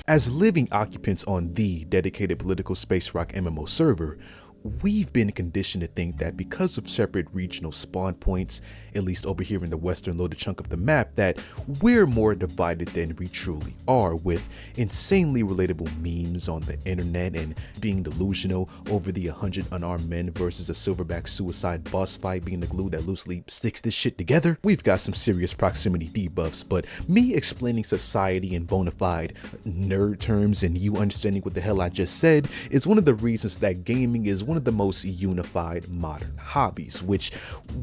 As living occupants on the dedicated political space rock MMO server, we've been conditioned to think that because of separate regional spawn points, at least over here in the western loaded chunk of the map, that we're more divided than we truly are, with insanely relatable memes on the internet and being delusional over the 100 unarmed men versus a silverback suicide boss fight being the glue that loosely sticks this shit together. We've got some serious proximity debuffs, but me explaining society in bona fide nerd terms and you understanding what the hell I just said is one of the reasons that gaming is one of the most unified modern hobbies, which,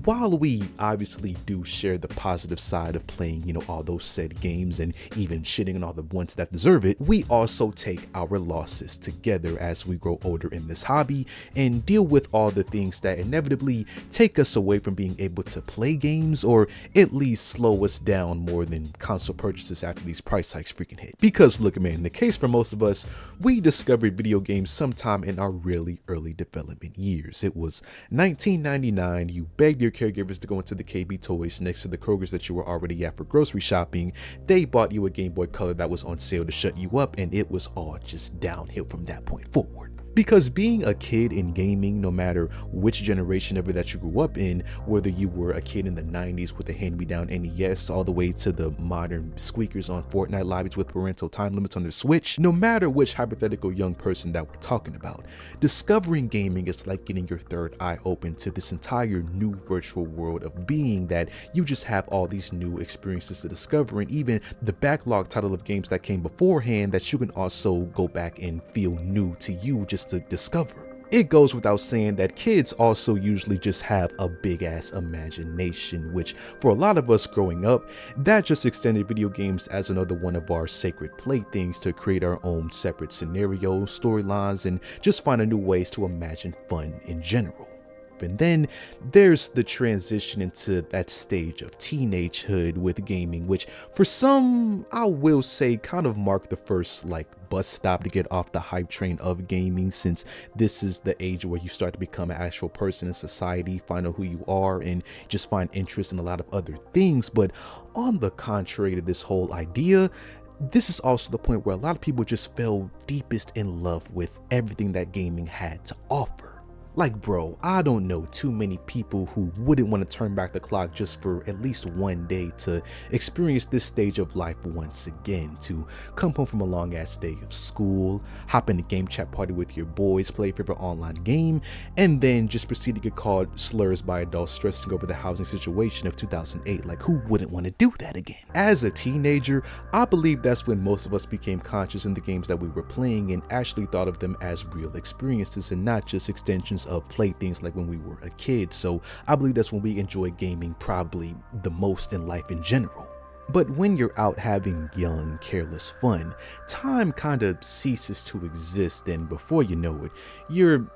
while we obviously do share the positive side of playing, all those said games and even shitting on all the ones that deserve it, we also take our losses together as we grow older in this hobby and deal with all the things that inevitably take us away from being able to play games, or at least slow us down more than console purchases after these price hikes freaking hit. Because look, man, in the case for most of us, we discovered video games sometime in our really early development years. It was 1999, you begged your caregivers to go into the KB Toys next to the Kroger's that you were already at for grocery shopping. They bought you a Game Boy Color that was on sale to shut you up, and it was all just downhill from that point forward. Because being a kid in gaming, no matter which generation ever that you grew up in, whether you were a kid in the 90s with a hand-me-down NES all the way to the modern squeakers on Fortnite lobbies with parental time limits on their Switch, no matter which hypothetical young person that we're talking about, discovering gaming is like getting your third eye open to this entire new virtual world of being that you just have all these new experiences to discover, and even the backlog title of games that came beforehand that you can also go back and feel new to you just to discover. It goes without saying that kids also usually just have a big ass imagination, which for a lot of us growing up, that just extended video games as another one of our sacred playthings to create our own separate scenarios, storylines, and just find new ways to imagine fun in general. And then there's the transition into that stage of teenagehood with gaming, which for some, I will say, kind of marked the first bus stop to get off the hype train of gaming, since this is the age where you start to become an actual person in society, find out who you are, and just find interest in a lot of other things. But on the contrary to this whole idea, this is also the point where a lot of people just fell deepest in love with everything that gaming had to offer. Bro, I don't know too many people who wouldn't want to turn back the clock just for at least one day to experience this stage of life once again, to come home from a long ass day of school, hop in the game chat party with your boys, play your favorite online game, and then just proceed to get called slurs by adults stressing over the housing situation of 2008. Who wouldn't want to do that again? As a teenager, I believe that's when most of us became conscious in the games that we were playing and actually thought of them as real experiences and not just extensions of playthings like when we were a kid. So I believe that's when we enjoy gaming probably the most in life in general. But when you're out having young, careless fun, time kind of ceases to exist, and before you know it, you're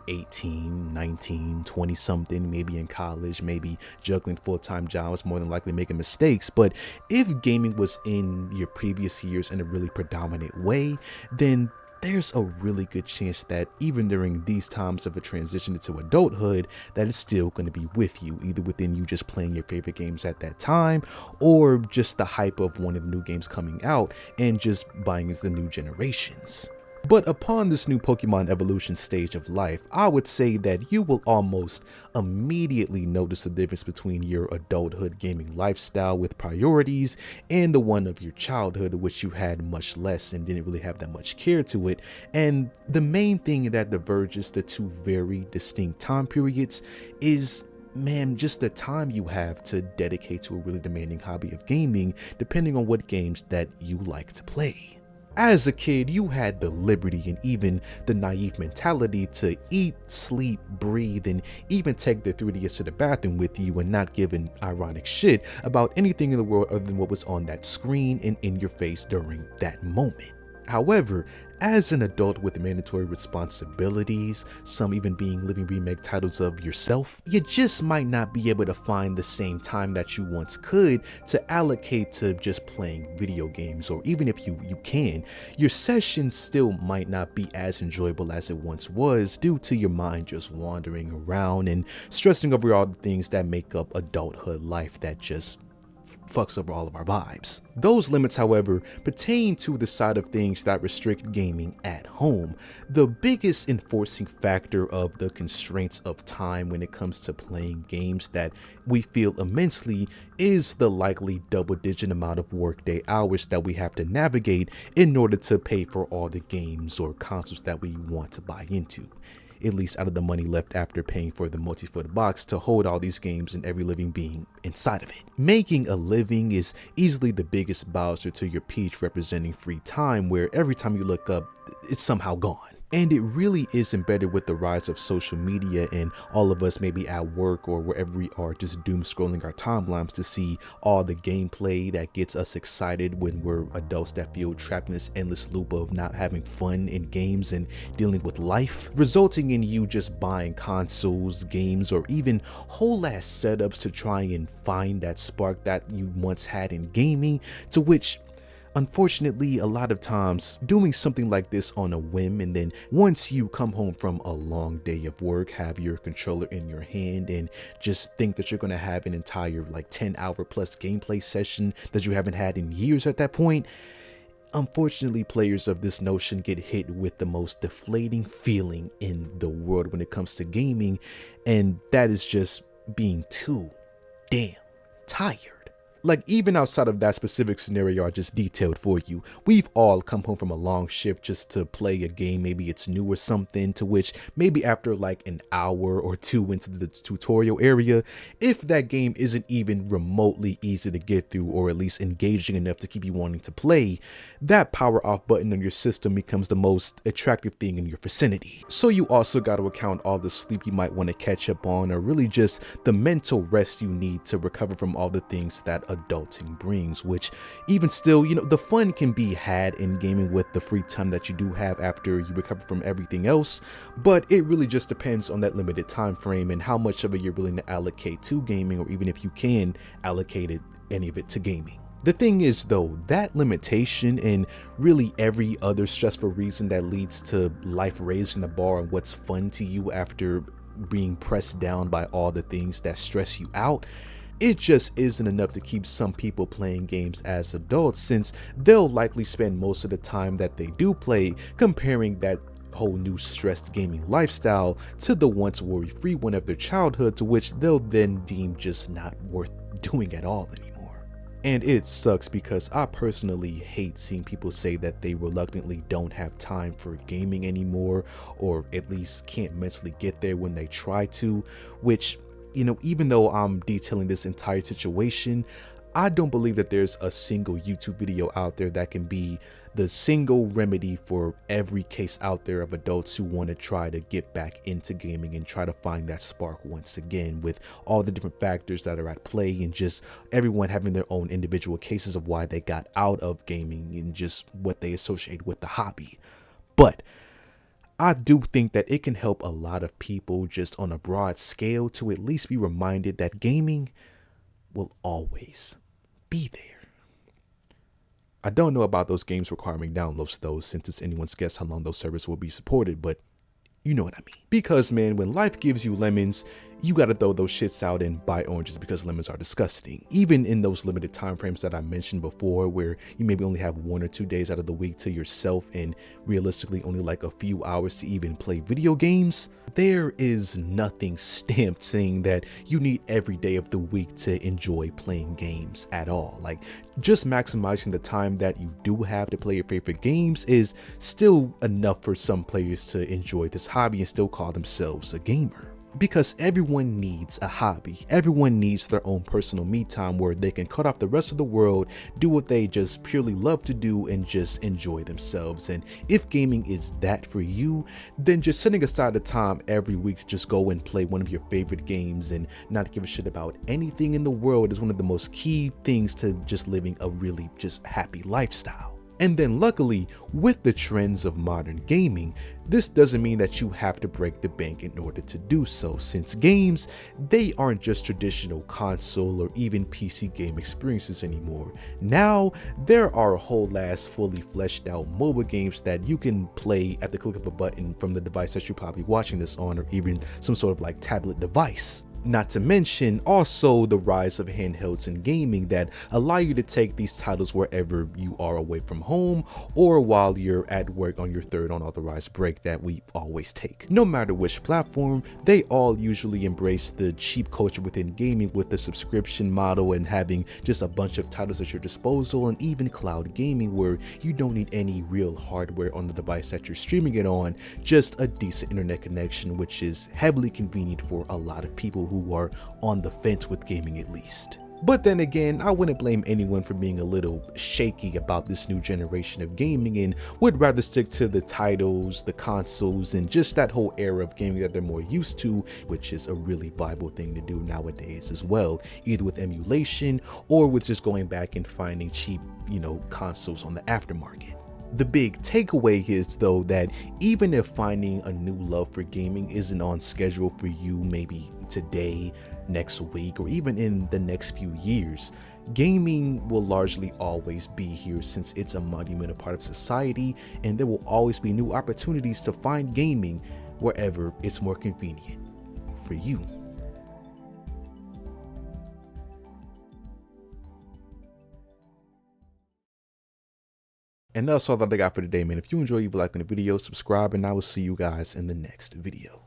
18, 19, 20 something, maybe in college, maybe juggling full-time jobs, more than likely making mistakes. But if gaming was in your previous years in a really predominant way, then there's a really good chance that even during these times of a transition into adulthood, that it's still going to be with you, either within you just playing your favorite games at that time, or just the hype of one of the new games coming out and just buying as the new generations. But upon this new Pokemon evolution stage of life, I would say that you will almost immediately notice the difference between your adulthood gaming lifestyle with priorities and the one of your childhood, which you had much less and didn't really have that much care to it. And the main thing that diverges the two very distinct time periods is, man, just the time you have to dedicate to a really demanding hobby of gaming, depending on what games that you like to play. As a kid, you had the liberty and even the naive mentality to eat, sleep, breathe, and even take the 3DS to the bathroom with you and not give an ironic shit about anything in the world other than what was on that screen and in your face during that moment. However, as an adult with mandatory responsibilities, some even being living remake titles of yourself, you just might not be able to find the same time that you once could to allocate to just playing video games, or even if you can, your sessions still might not be as enjoyable as it once was due to your mind just wandering around and stressing over all the things that make up adulthood life that just fucks over all of our vibes. Those limits, however, pertain to the side of things that restrict gaming at home. The biggest enforcing factor of the constraints of time when it comes to playing games that we feel immensely is the likely double-digit amount of workday hours that we have to navigate in order to pay for all the games or consoles that we want to buy into, at least out of the money left after paying for the multi-foot box to hold all these games and every living being inside of it. Making a living is easily the biggest Bowser to your Peach, representing free time, where every time you look up, it's somehow gone. And it really is embedded with the rise of social media, and all of us maybe at work or wherever we are just doom scrolling our timelines to see all the gameplay that gets us excited when we're adults that feel trapped in this endless loop of not having fun in games and dealing with life, resulting in you just buying consoles, games, or even whole ass setups to try and find that spark that you once had in gaming, to which unfortunately, a lot of times doing something like this on a whim, and then once you come home from a long day of work, have your controller in your hand and just think that you're going to have an entire like 10-hour plus gameplay session that you haven't had in years at that point. Unfortunately, players of this notion get hit with the most deflating feeling in the world when it comes to gaming, and that is just being too damn tired. Like, even outside of that specific scenario I just detailed for you, we've all come home from a long shift just to play a game. Maybe it's new or something, to which maybe after like an hour or two into the tutorial area, if that game isn't even remotely easy to get through or at least engaging enough to keep you wanting to play, that power off button on your system becomes the most attractive thing in your vicinity. So you also got to account all the sleep you might want to catch up on, or really just the mental rest you need to recover from all the things that adulting brings, which even still, you know, the fun can be had in gaming with the free time that you do have after you recover from everything else, but it really just depends on that limited time frame and how much of it you're willing to allocate to gaming, or even if you can allocate any of it to gaming. The thing is though, that limitation and really every other stressful reason that leads to life raising the bar on what's fun to you after being pressed down by all the things that stress you out, it just isn't enough to keep some people playing games as adults, since they'll likely spend most of the time that they do play comparing that whole new stressed gaming lifestyle to the once worry-free one of their childhood, to which they'll then deem just not worth doing at all anymore. And it sucks because I personally hate seeing people say that they reluctantly don't have time for gaming anymore, or at least can't mentally get there when they try to, which, you know, even though I'm detailing this entire situation, I don't believe that there's a single YouTube video out there that can be the single remedy for every case out there of adults who want to try to get back into gaming and try to find that spark once again, with all the different factors that are at play and just everyone having their own individual cases of why they got out of gaming and just what they associate with the hobby. But I do think that it can help a lot of people just on a broad scale to at least be reminded that gaming will always be there. I don't know about those games requiring downloads though, since it's anyone's guess how long those servers will be supported, but you know what I mean. Because man, when life gives you lemons, you gotta throw those shits out and buy oranges because lemons are disgusting. Even in those limited time frames that I mentioned before, where you maybe only have 1 or 2 days out of the week to yourself and realistically only like a few hours to even play video games, there is nothing stamped saying that you need every day of the week to enjoy playing games at all. Like, just maximizing the time that you do have to play your favorite games is still enough for some players to enjoy this hobby and still call themselves a gamer. Because everyone needs a hobby. Everyone needs their own personal me time where they can cut off the rest of the world, do what they just purely love to do, and just enjoy themselves. And if gaming is that for you, then just setting aside the time every week to just go and play one of your favorite games and not give a shit about anything in the world is one of the most key things to just living a really just happy lifestyle. And then luckily, with the trends of modern gaming, this doesn't mean that you have to break the bank in order to do so, since games, they aren't just traditional console or even PC game experiences anymore. Now, there are a whole ass fully fleshed out mobile games that you can play at the click of a button from the device that you're probably watching this on, or even some sort of like tablet device. Not to mention also the rise of handhelds in gaming that allow you to take these titles wherever you are away from home or while you're at work on your third unauthorized break that we always take. No matter which platform, they all usually embrace the cheap culture within gaming with the subscription model and having just a bunch of titles at your disposal, and even cloud gaming where you don't need any real hardware on the device that you're streaming it on, just a decent internet connection, which is heavily convenient for a lot of people who are on the fence with gaming at least. But then again, I wouldn't blame anyone for being a little shaky about this new generation of gaming and would rather stick to the titles, the consoles, and just that whole era of gaming that they're more used to, which is a really viable thing to do nowadays as well, either with emulation or with just going back and finding cheap, consoles on the aftermarket. The big takeaway is though that even if finding a new love for gaming isn't on schedule for you maybe today, next week, or even in the next few years, gaming will largely always be here since it's a monumental part of society, and there will always be new opportunities to find gaming wherever it's more convenient for you. And that's all that I got for today, man. If you enjoy, leave a like on the video, subscribe, and I will see you guys in the next video.